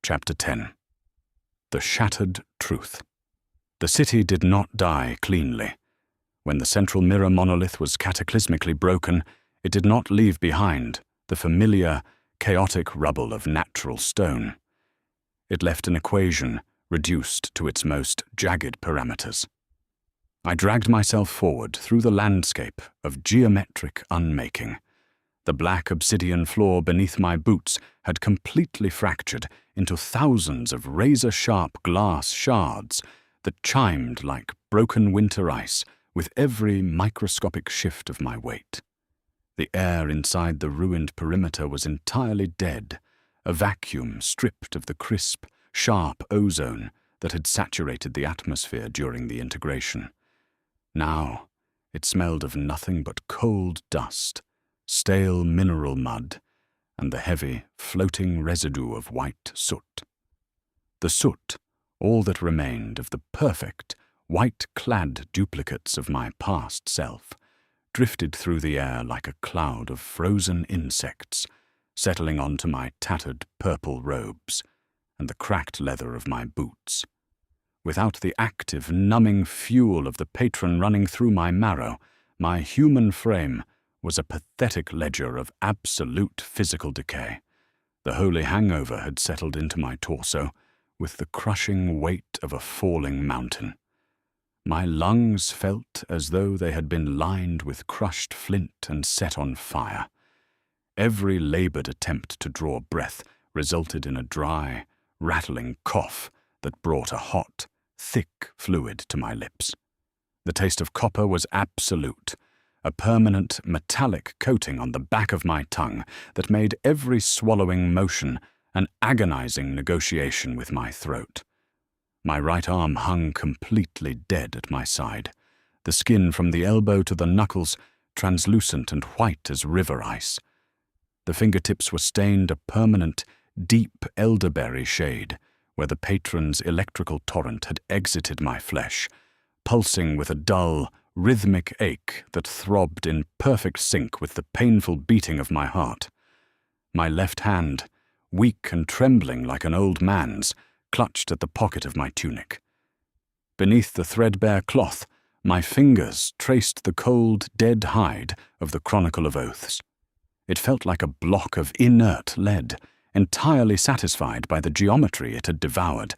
Chapter 10. The Shattered Truth. The city did not die cleanly. When the central mirror monolith was cataclysmically broken, it did not leave behind the familiar, chaotic rubble of natural stone. It left an equation reduced to its most jagged parameters. I dragged myself forward through the landscape of geometric unmaking. The black obsidian floor beneath my boots had completely fractured into thousands of razor-sharp glass shards that chimed like broken winter ice with every microscopic shift of my weight. The air inside the ruined perimeter was entirely dead, a vacuum stripped of the crisp, sharp ozone that had saturated the atmosphere during the integration. Now, it smelled of nothing but cold dust, stale mineral mud, and the heavy, floating residue of white soot. The soot, all that remained of the perfect, white-clad duplicates of my past self, drifted through the air like a cloud of frozen insects, settling onto my tattered purple robes and the cracked leather of my boots. Without the active, numbing fuel of the patron running through my marrow, my human frame was a pathetic ledger of absolute physical decay. The holy hangover had settled into my torso with the crushing weight of a falling mountain. My lungs felt as though they had been lined with crushed flint and set on fire. Every labored attempt to draw breath resulted in a dry, rattling cough that brought a hot, thick fluid to my lips. The taste of copper was absolute, a permanent metallic coating on the back of my tongue that made every swallowing motion an agonizing negotiation with my throat. My right arm hung completely dead at my side, the skin from the elbow to the knuckles translucent and white as river ice. The fingertips were stained a permanent, deep elderberry shade, where the patron's electrical torrent had exited my flesh, pulsing with a dull, rhythmic ache that throbbed in perfect sync with the painful beating of my heart. My left hand, weak and trembling like an old man's, clutched at the pocket of my tunic. Beneath the threadbare cloth, my fingers traced the cold, dead hide of the Chronicle of Oaths. It felt like a block of inert lead, entirely satisfied by the geometry it had devoured,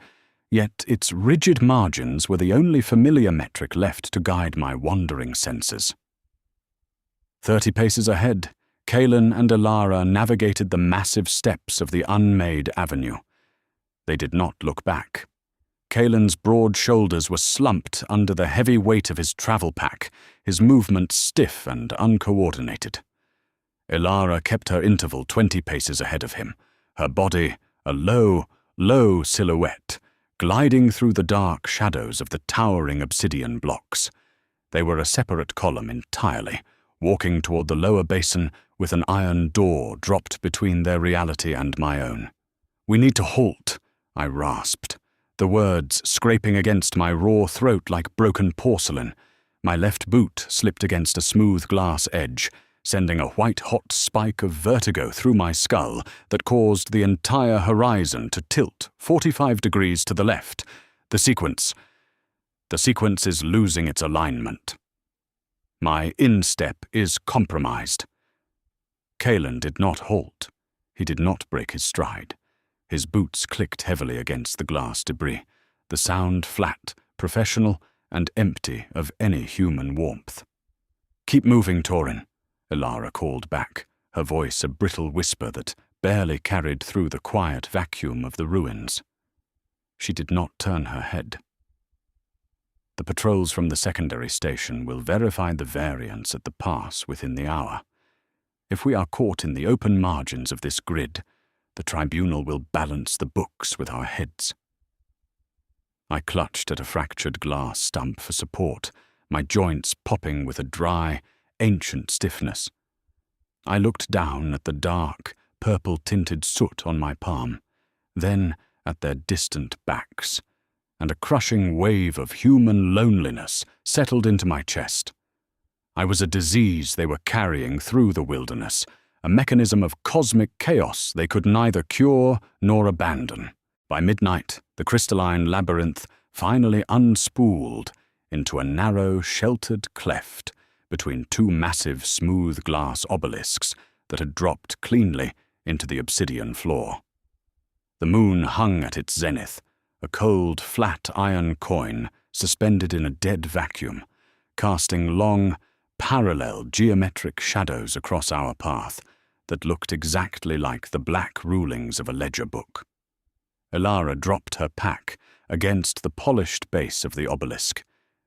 yet its rigid margins were the only familiar metric left to guide my wandering senses. 30 paces ahead, Kaelen and Elara navigated the massive steps of the unmade avenue. They did not look back. Kaelen's broad shoulders were slumped under the heavy weight of his travel pack, his movements stiff and uncoordinated. Elara kept her interval 20 paces ahead of him, her body a low, low silhouette, gliding through the dark shadows of the towering obsidian blocks. They were a separate column entirely, walking toward the lower basin with an iron door dropped between their reality and my own. "We need to halt," I rasped, the words scraping against my raw throat like broken porcelain. My left boot slipped against a smooth glass edge, sending a white-hot spike of vertigo through my skull that caused the entire horizon to tilt 45 degrees to the left. The sequence is losing its alignment. My instep is compromised. Kaelen did not halt. He did not break his stride. His boots clicked heavily against the glass debris, the sound flat, professional, and empty of any human warmth. "Keep moving, Torin," Elara called back, her voice a brittle whisper that barely carried through the quiet vacuum of the ruins. She did not turn her head. The patrols from the secondary station will verify the variance at the pass within the hour. If we are caught in the open margins of this grid, the tribunal will balance the books with our heads. I clutched at a fractured glass stump for support, my joints popping with a dry, ancient stiffness. I looked down at the dark, purple-tinted soot on my palm, then at their distant backs, and a crushing wave of human loneliness settled into my chest. I was a disease they were carrying through the wilderness, a mechanism of cosmic chaos they could neither cure nor abandon. By midnight, the crystalline labyrinth finally unspooled into a narrow, sheltered cleft between two massive smooth glass obelisks that had dropped cleanly into the obsidian floor. The moon hung at its zenith, a cold, flat iron coin suspended in a dead vacuum, casting long, parallel geometric shadows across our path that looked exactly like the black rulings of a ledger book. Elara dropped her pack against the polished base of the obelisk,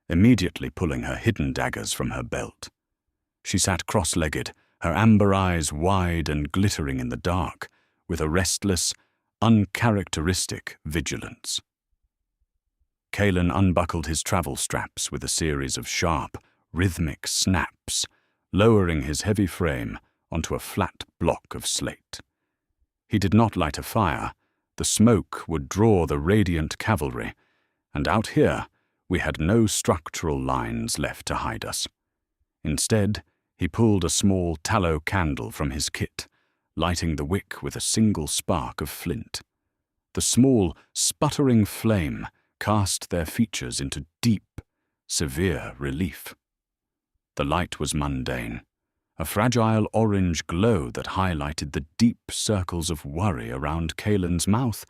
immediately pulling her hidden daggers from her belt. She sat cross-legged, her amber eyes wide and glittering in the dark, with a restless, uncharacteristic vigilance. Kaelen unbuckled his travel straps with a series of sharp, rhythmic snaps, lowering his heavy frame onto a flat block of slate. He did not light a fire. The smoke would draw the radiant cavalry, and out here we had no structural lines left to hide us. Instead, he pulled a small tallow candle from his kit, lighting the wick with a single spark of flint. The small, sputtering flame cast their features into deep, severe relief. The light was mundane, a fragile orange glow that highlighted the deep circles of worry around Kaelen's mouth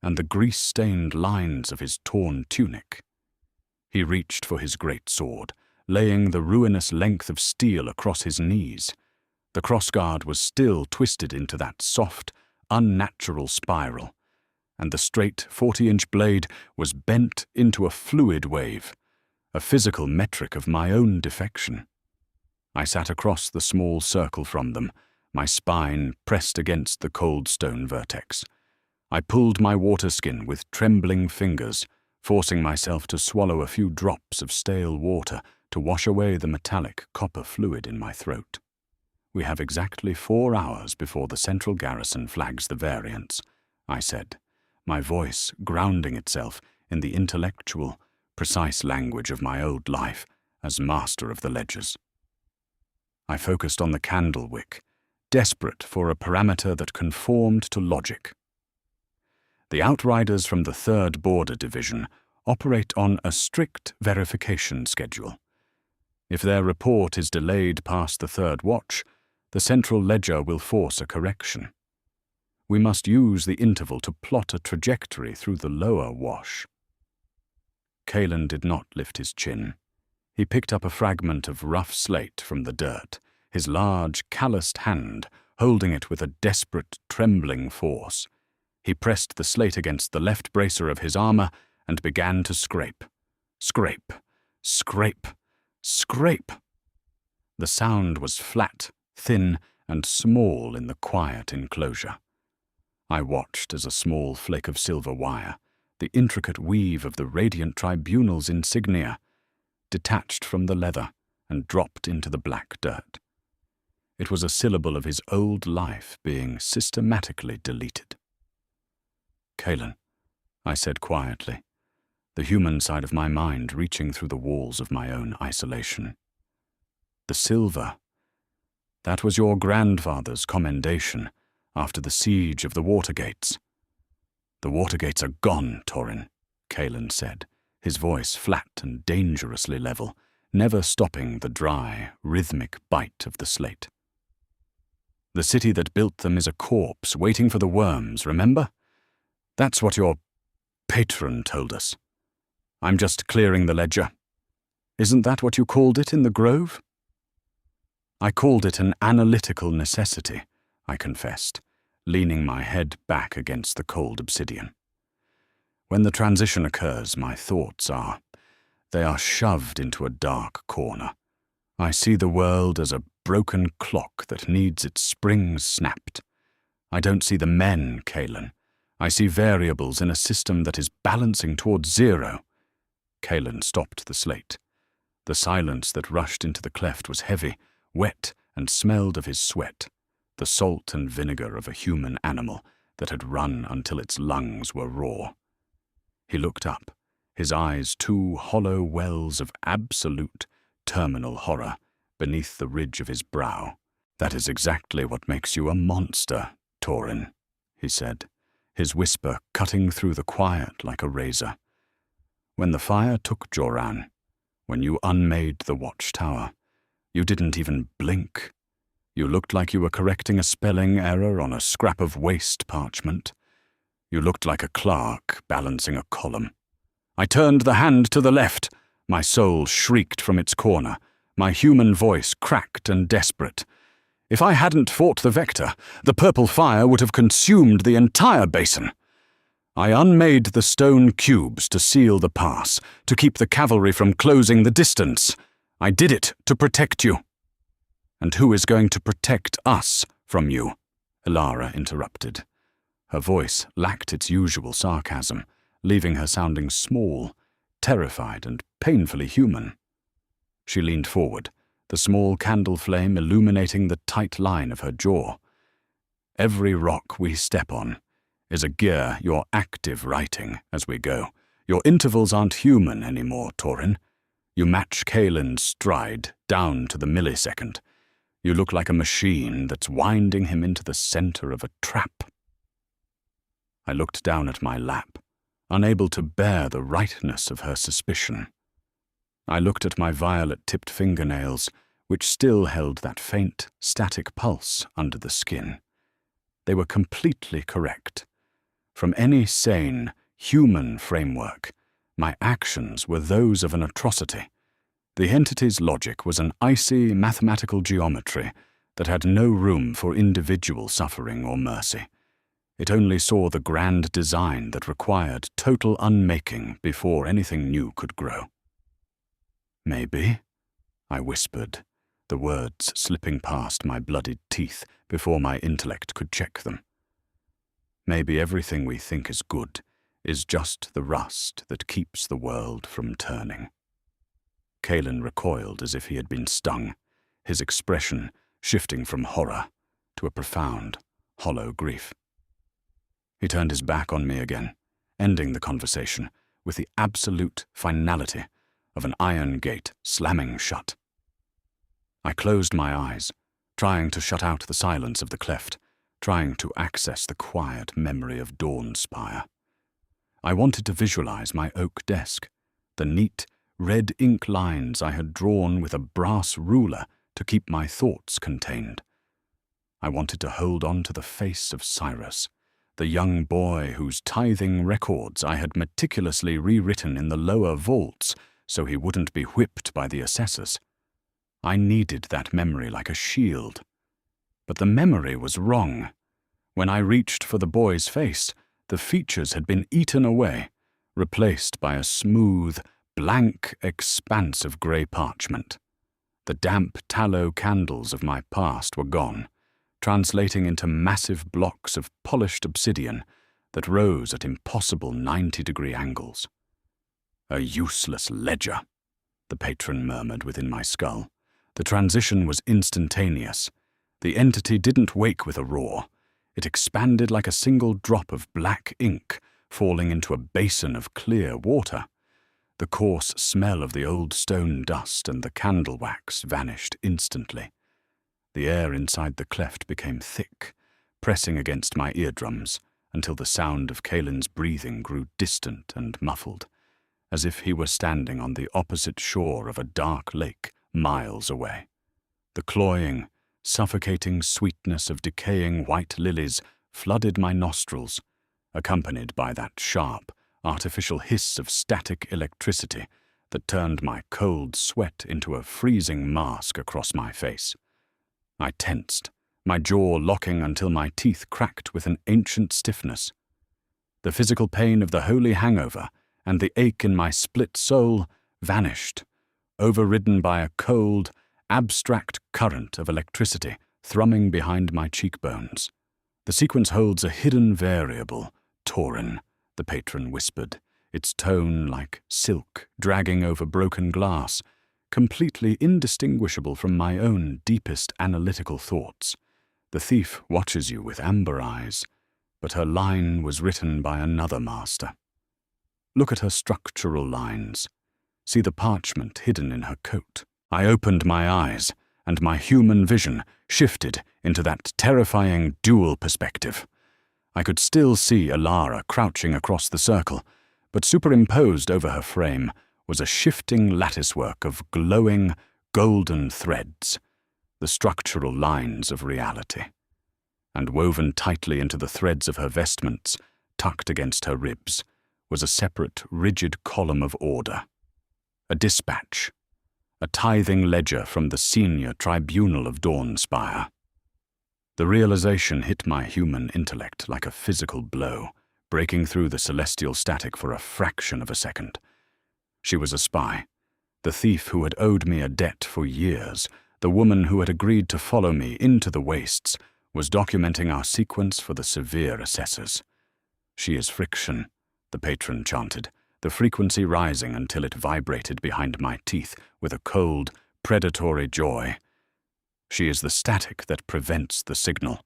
and the grease-stained lines of his torn tunic. He reached for his great sword, laying the ruinous length of steel across his knees. The crossguard was still twisted into that soft, unnatural spiral, and the straight 40-inch blade was bent into a fluid wave, a physical metric of my own defection. I sat across the small circle from them, my spine pressed against the cold stone vertex. I pulled my water skin with trembling fingers, forcing myself to swallow a few drops of stale water to wash away the metallic copper fluid in my throat. We have exactly 4 hours before the central garrison flags the variants, I said, my voice grounding itself in the intellectual, precise language of my old life as master of the ledgers. I focused on the candle wick, desperate for a parameter that conformed to logic. The outriders from the 3rd Border Division operate on a strict verification schedule. If their report is delayed past the 3rd watch, the central ledger will force a correction. We must use the interval to plot a trajectory through the lower wash. Kaelen did not lift his chin. He picked up a fragment of rough slate from the dirt, his large, calloused hand holding it with a desperate, trembling force. He pressed the slate against the left bracer of his armor and began to scrape. Scrape, scrape, scrape. The sound was flat, thin, and small in the quiet enclosure. I watched as a small flake of silver wire, the intricate weave of the Radiant Tribunal's insignia, detached from the leather and dropped into the black dirt. It was a syllable of his old life being systematically deleted. Kaelen, I said quietly, the human side of my mind reaching through the walls of my own isolation. The silver, that was your grandfather's commendation after the siege of the Watergates. The Watergates are gone, Torin, Kaelen said, his voice flat and dangerously level, never stopping the dry, rhythmic bite of the slate. The city that built them is a corpse waiting for the worms, remember? That's what your patron told us. I'm just clearing the ledger. Isn't that what you called it in the grove? I called it an analytical necessity, I confessed, leaning my head back against the cold obsidian. When the transition occurs, my thoughts they are shoved into a dark corner. I see the world as a broken clock that needs its springs snapped. I don't see the men, Kaelen. I see variables in a system that is balancing towards zero. Kaelen stopped the slate. The silence that rushed into the cleft was heavy, wet, and smelled of his sweat, the salt and vinegar of a human animal that had run until its lungs were raw. He looked up, his eyes 2 hollow wells of absolute, terminal horror beneath the ridge of his brow. That is exactly what makes you a monster, Torin, he said, his whisper cutting through the quiet like a razor. When the fire took Joran, when you unmade the watchtower, you didn't even blink. You looked like you were correcting a spelling error on a scrap of waste parchment. You looked like a clerk balancing a column. I turned the hand to the left. My soul shrieked from its corner, my human voice cracked and desperate. If I hadn't fought the Vector, the purple fire would have consumed the entire basin. I unmade the stone cubes to seal the pass, to keep the cavalry from closing the distance. I did it to protect you. And who is going to protect us from you? Elara interrupted. Her voice lacked its usual sarcasm, leaving her sounding small, terrified, and painfully human. She leaned forward, the small candle flame illuminating the tight line of her jaw. Every rock we step on is a gear you're active writing as we go. Your intervals aren't human anymore, Torin. You match Kaelen's stride down to the millisecond. You look like a machine that's winding him into the center of a trap. I looked down at my lap, unable to bear the rightness of her suspicion. I looked at my violet-tipped fingernails, which still held that faint, static pulse under the skin. They were completely correct. From any sane, human framework, my actions were those of an atrocity. The entity's logic was an icy mathematical geometry that had no room for individual suffering or mercy. It only saw the grand design that required total unmaking before anything new could grow. Maybe, I whispered, the words slipping past my bloodied teeth before my intellect could check them. Maybe everything we think is good is just the rust that keeps the world from turning. Kaelen recoiled as if he had been stung, his expression shifting from horror to a profound, hollow grief. He turned his back on me again, ending the conversation with the absolute finality of an iron gate slamming shut. I closed my eyes, trying to shut out the silence of the cleft, trying to access the quiet memory of Dawnspire. I wanted to visualize my oak desk, the neat, red ink lines I had drawn with a brass ruler to keep my thoughts contained. I wanted to hold on to the face of Cyrus, the young boy whose tithing records I had meticulously rewritten in the lower vaults so he wouldn't be whipped by the assessors. I needed that memory like a shield. But the memory was wrong. When I reached for the boy's face, the features had been eaten away, replaced by a smooth, blank expanse of grey parchment. The damp tallow candles of my past were gone, translating into massive blocks of polished obsidian that rose at impossible 90-degree angles. A useless ledger, the patron murmured within my skull. The transition was instantaneous. The entity didn't wake with a roar. It expanded like a single drop of black ink falling into a basin of clear water. The coarse smell of the old stone dust and the candle wax vanished instantly. The air inside the cleft became thick, pressing against my eardrums until the sound of Kaelen's breathing grew distant and muffled, as if he were standing on the opposite shore of a dark lake miles away. The cloying, suffocating sweetness of decaying white lilies flooded my nostrils, accompanied by that sharp, artificial hiss of static electricity that turned my cold sweat into a freezing mask across my face. I tensed, my jaw locking until my teeth cracked with an ancient stiffness. The physical pain of the holy hangover and the ache in my split soul vanished, overridden by a cold, abstract current of electricity thrumming behind my cheekbones. The sequence holds a hidden variable, Torin, the patron whispered, its tone like silk dragging over broken glass, completely indistinguishable from my own deepest analytical thoughts. The thief watches you with amber eyes, but her line was written by another master. Look at her structural lines. See the parchment hidden in her coat. I opened my eyes, and my human vision shifted into that terrifying dual perspective. I could still see Elara crouching across the circle, but superimposed over her frame was a shifting latticework of glowing, golden threads, the structural lines of reality. And woven tightly into the threads of her vestments, tucked against her ribs, was a separate, rigid column of order. A dispatch, a tithing ledger from the Senior Tribunal of Dawnspire. The realization hit my human intellect like a physical blow, breaking through the celestial static for a fraction of a second. She was a spy, the thief who had owed me a debt for years, the woman who had agreed to follow me into the wastes, was documenting our sequence for the severe assessors. She is friction, the patron chanted, the frequency rising until it vibrated behind my teeth with a cold, predatory joy. She is the static that prevents the signal.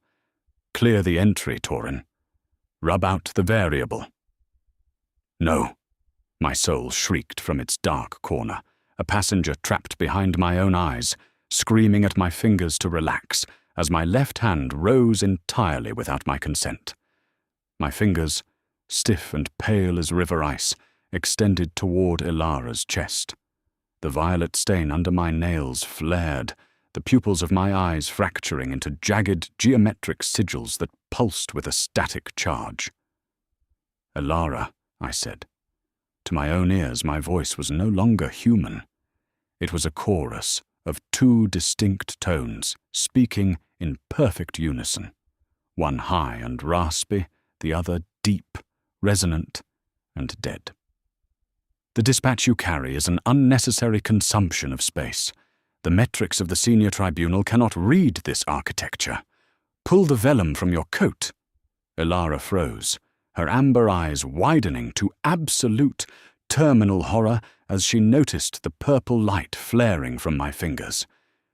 Clear the entry, Torin. Rub out the variable. No, my soul shrieked from its dark corner, a passenger trapped behind my own eyes, screaming at my fingers to relax as my left hand rose entirely without my consent. My fingers, stiff and pale as river ice, extended toward Elara's chest. The violet stain under my nails flared, the pupils of my eyes fracturing into jagged geometric sigils that pulsed with a static charge. "Elara," I said. To my own ears, my voice was no longer human. It was a chorus of two distinct tones, speaking in perfect unison, one high and raspy, the other deep, resonant, and dead. "The dispatch you carry is an unnecessary consumption of space. The metrics of the Senior Tribunal cannot read this architecture. Pull the vellum from your coat." Elara froze, her amber eyes widening to absolute, terminal horror as she noticed the purple light flaring from my fingers.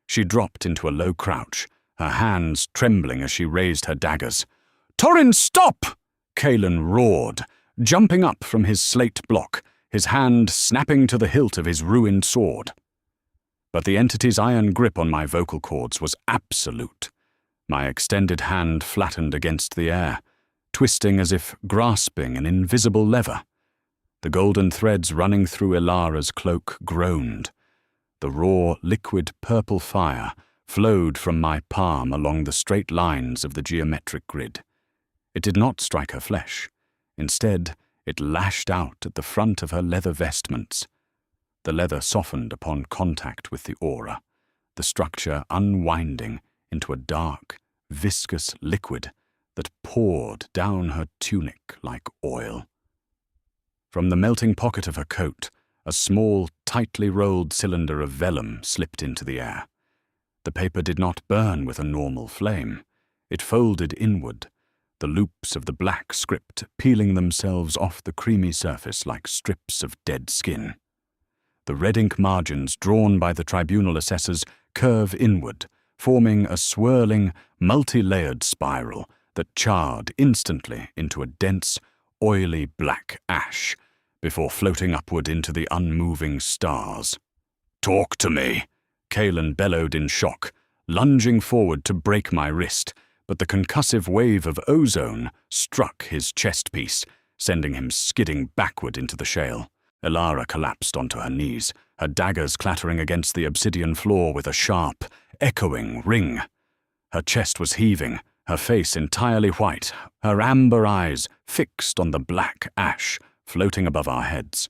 She dropped into a low crouch, her hands trembling as she raised her daggers. "Torin, stop!" Kaelen roared, jumping up from his slate block, his hand snapping to the hilt of his ruined sword. But the entity's iron grip on my vocal cords was absolute. My extended hand flattened against the air, twisting as if grasping an invisible lever. The golden threads running through Elara's cloak groaned. The raw, liquid purple fire flowed from my palm along the straight lines of the geometric grid. It did not strike her flesh. Instead, it lashed out at the front of her leather vestments. The leather softened upon contact with the aura, the structure unwinding into a dark, viscous liquid that poured down her tunic like oil. From the melting pocket of her coat, a small, tightly rolled cylinder of vellum slipped into the air. The paper did not burn with a normal flame. It folded inward, the loops of the black script peeling themselves off the creamy surface like strips of dead skin. The red ink margins drawn by the tribunal assessors curve inward, forming a swirling, multi-layered spiral that charred instantly into a dense, oily black ash before floating upward into the unmoving stars. "Talk to me," Kaelen bellowed in shock, lunging forward to break my wrist, but the concussive wave of ozone struck his chest piece, sending him skidding backward into the shale. Elara collapsed onto her knees, her daggers clattering against the obsidian floor with a sharp, echoing ring. Her chest was heaving, her face entirely white, her amber eyes fixed on the black ash floating above our heads.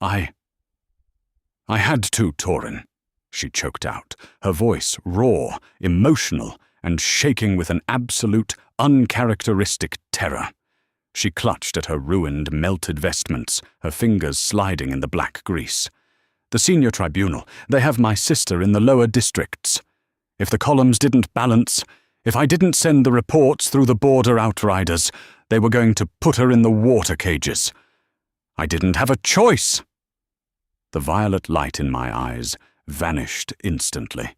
I had to, Torin," she choked out, her voice raw, emotional, and shaking with an absolute, uncharacteristic terror. She clutched at her ruined, melted vestments, her fingers sliding in the black grease. "The Senior Tribunal, they have my sister in the lower districts. If the columns didn't balance, if I didn't send the reports through the border outriders, they were going to put her in the water cages. I didn't have a choice." The violet light in my eyes vanished instantly.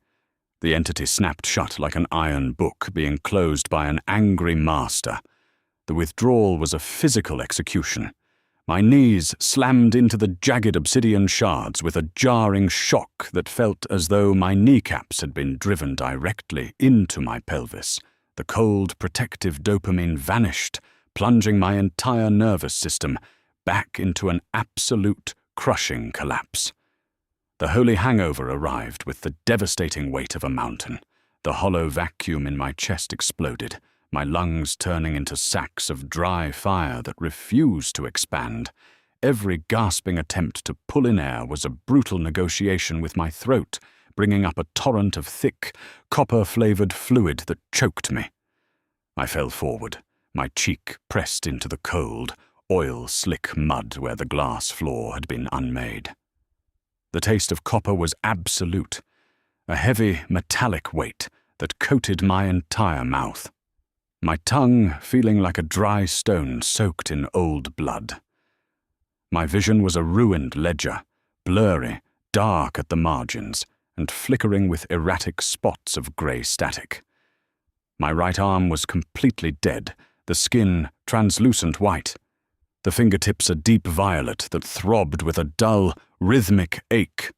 The entity snapped shut like an iron book being closed by an angry master. The withdrawal was a physical execution. My knees slammed into the jagged obsidian shards with a jarring shock that felt as though my kneecaps had been driven directly into my pelvis, The cold, protective dopamine vanished, plunging my entire nervous system back into an absolute, crushing collapse. The holy hangover arrived with the devastating weight of a mountain. The hollow vacuum in my chest exploded, my lungs turning into sacks of dry fire that refused to expand. Every gasping attempt to pull in air was a brutal negotiation with my throat, bringing up a torrent of thick, copper-flavored fluid that choked me. I fell forward, my cheek pressed into the cold, oil-slick mud where the glass floor had been unmade. The taste of copper was absolute, a heavy, metallic weight that coated my entire mouth. My tongue feeling like a dry stone soaked in old blood. My vision was a ruined ledger, blurry, dark at the margins, and flickering with erratic spots of grey static. My right arm was completely dead, the skin translucent white, the fingertips a deep violet that throbbed with a dull, rhythmic ache.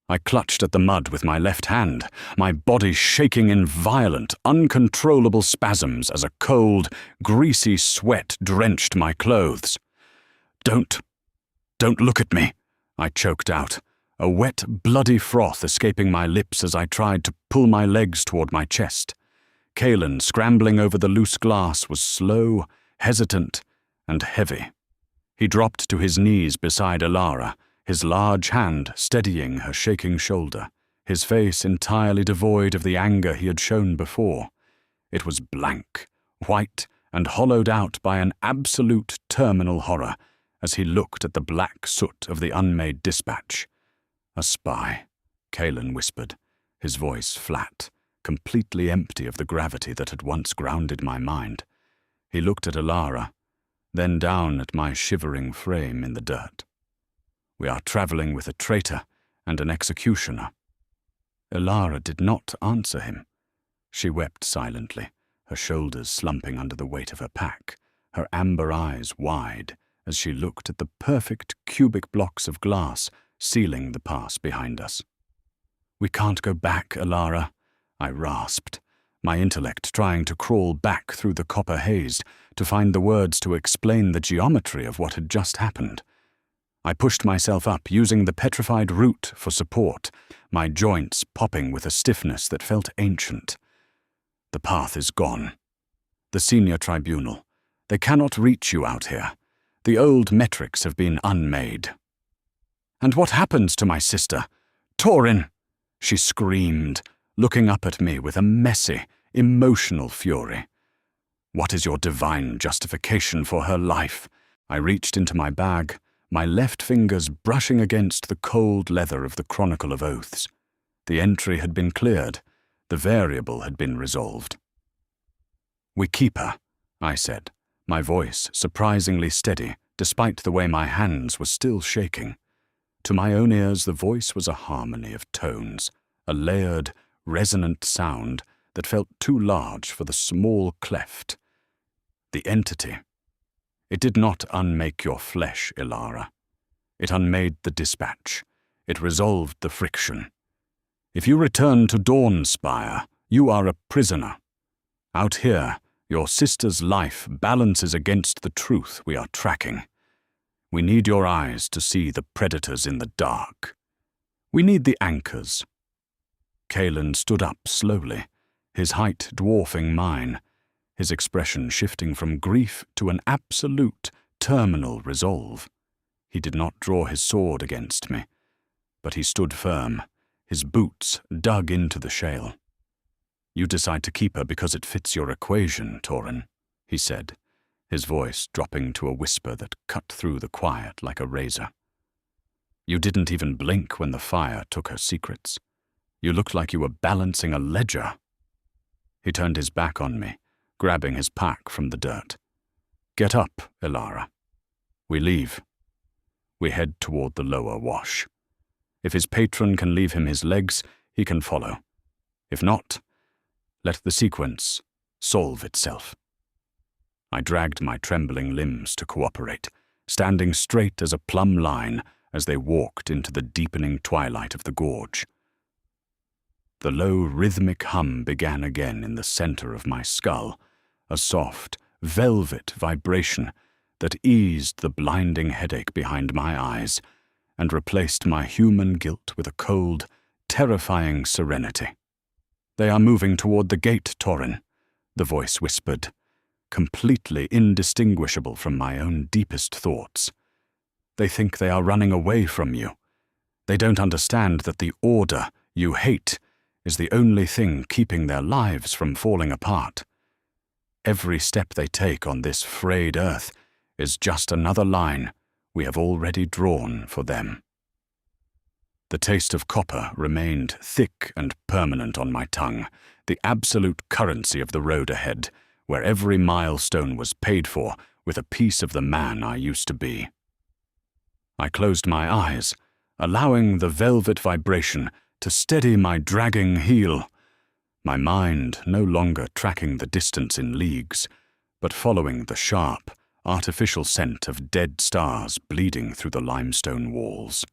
I clutched at the mud with my left hand, my body shaking in violent, uncontrollable spasms as a cold, greasy sweat drenched my clothes. Don't look at me," I choked out, a wet, bloody froth escaping my lips as I tried to pull my legs toward my chest. Kaelen, scrambling over the loose glass, was slow, hesitant, and heavy. He dropped to his knees beside Elara, his large hand steadying her shaking shoulder, his face entirely devoid of the anger he had shown before. It was blank, white, and hollowed out by an absolute terminal horror as he looked at the black soot of the unmade dispatch. "A spy," Kaelen whispered, his voice flat, completely empty of the gravity that had once grounded my mind. He looked at Elara, then down at my shivering frame in the dirt. "We are traveling with a traitor and an executioner." Elara did not answer him. She wept silently, her shoulders slumping under the weight of her pack, her amber eyes wide as she looked at the perfect cubic blocks of glass sealing the pass behind us. "We can't go back, Elara," I rasped, my intellect trying to crawl back through the copper haze to find the words to explain the geometry of what had just happened. I pushed myself up, using the petrified root for support, my joints popping with a stiffness that felt ancient. "The path is gone. The Senior Tribunal. They cannot reach you out here. The old metrics have been unmade." "And what happens to my sister? Torin!" she screamed, looking up at me with a messy, emotional fury. "What is your divine justification for her life?" I reached into my bag, my left fingers brushing against the cold leather of the Chronicle of Oaths. The entry had been cleared. The variable had been resolved. "We keep her," I said, my voice surprisingly steady, despite the way my hands were still shaking. To my own ears, the voice was a harmony of tones, a layered, resonant sound that felt too large for the small cleft. The entity. It did not unmake your flesh, Elara. It unmade the dispatch. It resolved the friction. If you return to Dawnspire, you are a prisoner. Out here, your sister's life balances against the truth we are tracking. We need your eyes to see the predators in the dark. We need the anchors." Kaelen stood up slowly, his height dwarfing mine, his expression shifting from grief to an absolute, terminal resolve. He did not draw his sword against me, but he stood firm, his boots dug into the shale. "You decide to keep her because it fits your equation, Torin," he said, his voice dropping to a whisper that cut through the quiet like a razor. "You didn't even blink when the fire took her secrets. You looked like you were balancing a ledger." He turned his back on me, grabbing his pack from the dirt. "Get up, Elara. We leave. We head toward the lower wash. If his patron can leave him his legs, he can follow. If not, let the sequence solve itself." I dragged my trembling limbs to cooperate, standing straight as a plumb line as they walked into the deepening twilight of the gorge. The low, rhythmic hum began again in the center of my skull, a soft, velvet vibration that eased the blinding headache behind my eyes and replaced my human guilt with a cold, terrifying serenity. "They are moving toward the gate, Torin," the voice whispered, completely indistinguishable from my own deepest thoughts. "They think they are running away from you. They don't understand that the order you hate is the only thing keeping their lives from falling apart. Every step they take on this frayed earth is just another line we have already drawn for them." The taste of copper remained thick and permanent on my tongue, the absolute currency of the road ahead, where every milestone was paid for with a piece of the man I used to be. I closed my eyes, allowing the velvet vibration to steady my dragging heel, my mind no longer tracking the distance in leagues, but following the sharp, artificial scent of dead stars bleeding through the limestone walls.